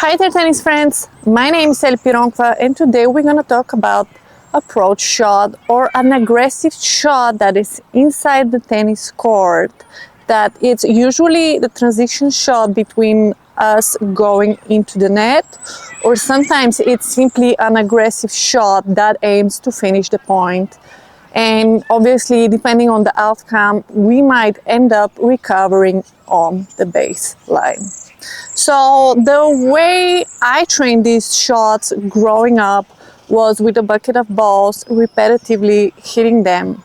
Hi there, tennis friends. My name is El Pironkva, and today we're going to talk about approach shot or an aggressive shot that is inside the tennis court. That it's usually the transition shot between us going into the net, or sometimes it's simply an aggressive shot that aims to finish the point. And obviously, depending on the outcome, we might end up recovering on the baseline. So the way I trained these shots growing up was with a bucket of balls, repetitively hitting them.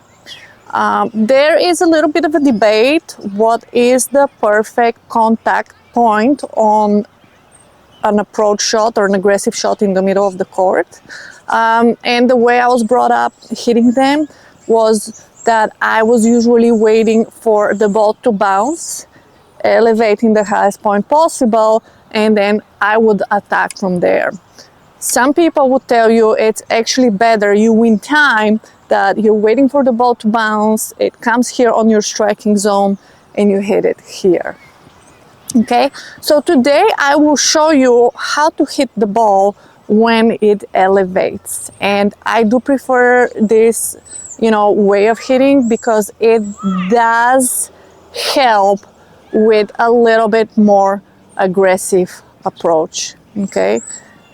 There is a little bit of a debate. What is the perfect contact point on an approach shot or an aggressive shot in the middle of the court? And the way I was brought up hitting them was that I was usually waiting for the ball to bounce, elevating the highest point possible, and then I would attack from there. Some people would tell you it's actually better, you win time, that you're waiting for the ball to bounce, it comes here on your striking zone, and you hit it here. Okay, so today I will show you how to hit the ball when it elevates. And I do prefer this, way of hitting because it does help with a little bit more aggressive approach. Okay.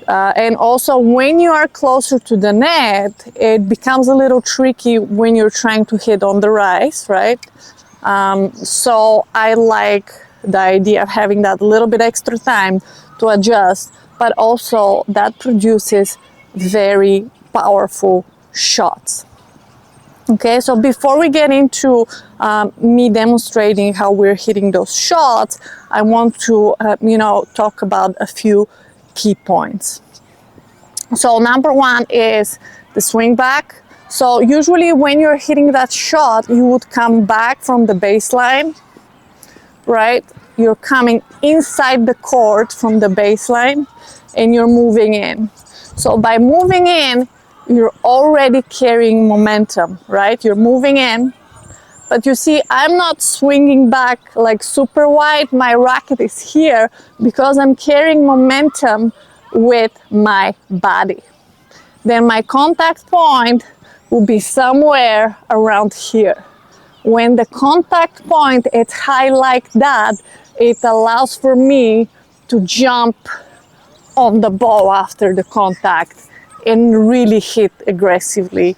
And also when you are closer to the net, it becomes a little tricky when you're trying to hit on the rise, right? So I like the idea of having that little bit extra time to adjust, but also that produces very powerful shots. Okay, so before we get into me demonstrating how we're hitting those shots, I want to, talk about a few key points. So number one is the swing back. So usually when you're hitting that shot, you would come back from the baseline, right? You're coming inside the court from the baseline and you're moving in. So by moving in, you're already carrying momentum, right? You're moving in, but you see, I'm not swinging back like super wide. My racket is here because I'm carrying momentum with my body. Then my contact point will be somewhere around here. When the contact point is high like that, it allows for me to jump on the ball after the contact and really hit aggressively.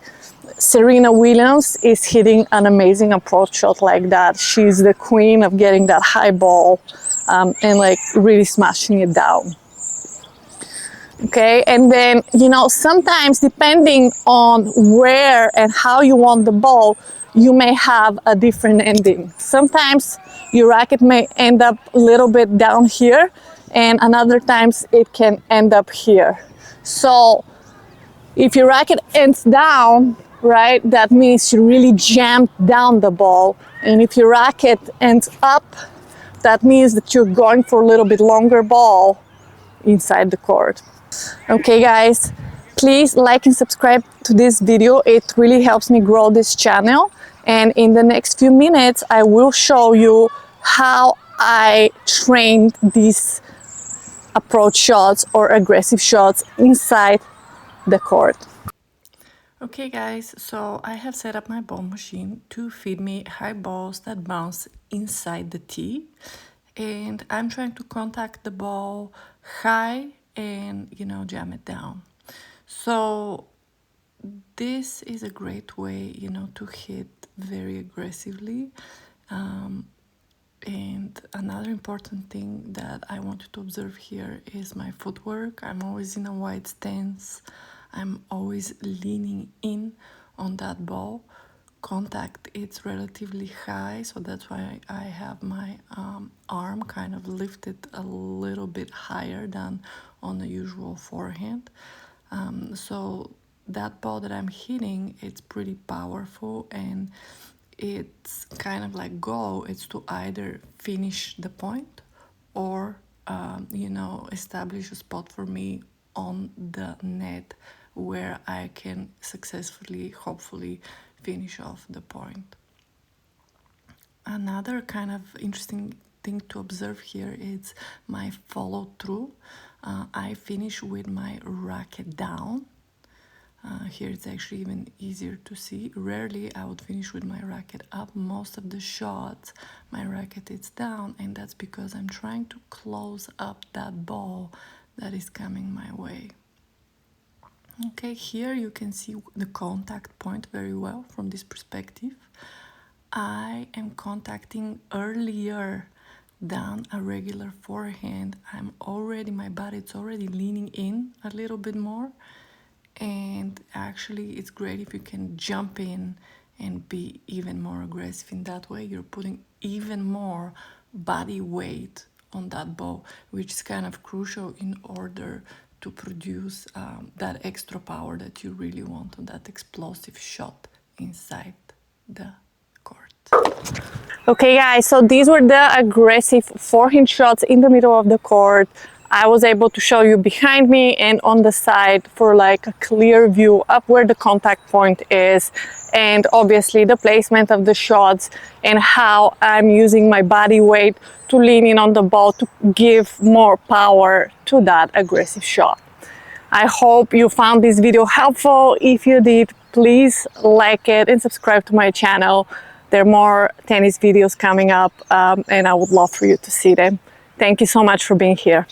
Serena Williams is hitting an amazing approach shot like that. She's the queen of getting that high ball and like really smashing it down. Okay, and then, sometimes depending on where and how you want the ball, you may have a different ending. Sometimes your racket may end up a little bit down here, and another times it can end up here. So if your racket ends down, right, that means you really jammed down the ball. And if your racket ends up, that means that you're going for a little bit longer ball inside the court. Okay guys, please like and subscribe to this video. It really helps me grow this channel. And in the next few minutes, I will show you how I trained these approach shots or aggressive shots inside the court. Okay guys, so I have set up my ball machine to feed me high balls that bounce inside the tee. And I'm trying to contact the ball high and, jam it down. So this is a great way, to hit very aggressively. And another important thing that I wanted to observe here is my footwork. I'm always in a wide stance. I'm always leaning in on that ball. Contact, it's relatively high, so that's why I have my arm kind of lifted a little bit higher than on the usual forehand. So that ball that I'm hitting, it's pretty powerful, and it's kind of like goal. It's to either finish the point or establish a spot for me on the net where I can successfully, hopefully, finish off the point. Another kind of interesting thing to observe here is my follow through. I finish with my racket down. Here it's actually even easier to see. Rarely I would finish with my racket up. Most of the shots my racket is down, and that's because I'm trying to close up that ball that is coming my way. Okay, here you can see the contact point very well from this perspective. I am contacting earlier than a regular forehand. My body's already leaning in a little bit more, and actually it's great if you can jump in and be even more aggressive. In that way you're putting even more body weight on that ball, which is kind of crucial in order to produce that extra power that you really want on that explosive shot inside the court. Okay guys, so these were the aggressive forehand shots in the middle of the court. I was able to show you behind me and on the side for like a clear view up where the contact point is, and obviously the placement of the shots and how I'm using my body weight to lean in on the ball to give more power to that aggressive shot. I hope you found this video helpful. If you did, please like it and subscribe to my channel. There are more tennis videos coming up, and I would love for you to see them. Thank you so much for being here.